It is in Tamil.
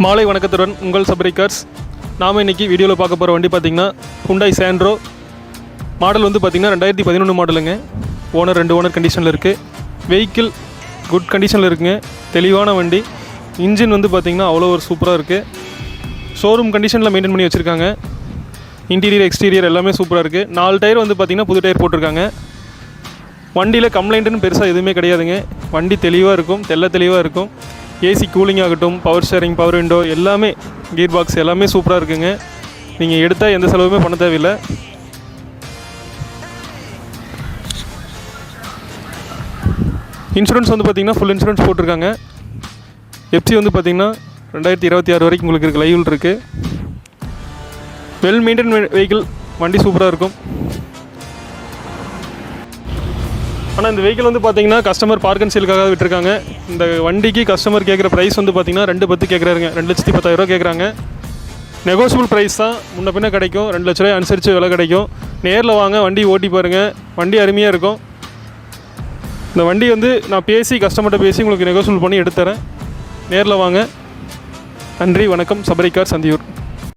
மாலை வணக்கத்துடன் உங்கள் சபரி கார்ஸ். நாம் இன்றைக்கி வீடியோவில் பார்க்க போகிற வண்டி பார்த்திங்கன்னா ஹுண்டாய் சாண்ட்ரோ. மாடல் வந்து பார்த்திங்கன்னா 2011 மாடலுங்க. ஓனர் 2 ஓனர் கண்டிஷனில் இருக்குது. வெஹிக்கிள் குட் கண்டிஷனில் இருக்குங்க. தெளிவான வண்டி. இன்ஜின் வந்து பார்த்திங்கன்னா அவ்வளோ ஒரு சூப்பராக இருக்குது. ஷோரூம் கண்டிஷனில் மெயின்டைன் பண்ணி வச்சுருக்காங்க. இன்டீரியர் எக்ஸ்டீரியர் எல்லாமே சூப்பராக இருக்குது. 4 டயர் வந்து பார்த்திங்கன்னா புது டயர் போட்டிருக்காங்க. வண்டியில் கம்ப்ளைண்ட்டுன்னு பெருசாக எதுவுமே கிடையாதுங்க. வண்டி தெளிவாக இருக்கும், தெளிவாக இருக்கும். ஏசி கூலிங் ஆகட்டும், பவர் ஷேரிங், பவர் விண்டோ எல்லாமே, கீர் பாக்ஸ் எல்லாமே சூப்பராக இருக்குங்க. நீங்கள் எடுத்தால் எந்த செலவுமே பண்ண தேவையில்லை. இன்சூரன்ஸ் வந்து பார்த்திங்கன்னா ஃபுல் இன்சூரன்ஸ் போட்டிருக்காங்க. எஃப்சி வந்து பார்த்திங்கன்னா 2026 வரைக்கும் உங்களுக்கு இருக்குது, லைவில் இருக்குது. வெல் மெயின்டைன் வெஹிக்கிள், வண்டி சூப்பராக இருக்கும். ஆனால் இந்த வெஹிக்கிள் வந்து பார்த்திங்கன்னா கஸ்டமர் பார்க் அண்ட் சேலுக்காக விட்டுருக்காங்க. இந்த வண்டிக்கு கஸ்டமர் கேட்குற ப்ரைஸ் வந்து பார்த்திங்கன்னா 2,10,000 கேட்குறாருங்க. 2,10,000 கேட்குறாங்க. நெகோசியபிள் ப்ரைஸ் தான், முன்ன பின்ன கிடைக்கும். 2 லட்ச ரூபாய் அனுசரித்து விலை கிடைக்கும். நேரில் வாங்க, வண்டி ஓட்டி பாருங்கள். வண்டி அருமையாக இருக்கும். இந்த வண்டி வந்து நான் கஸ்டமர்கிட்ட பேசி உங்களுக்கு நெகோசியபிள் பண்ணி எடுத்துறேன். நேரில் வாங்க. நன்றி, வணக்கம். சபரி கார்ஸ், சந்தியூர்.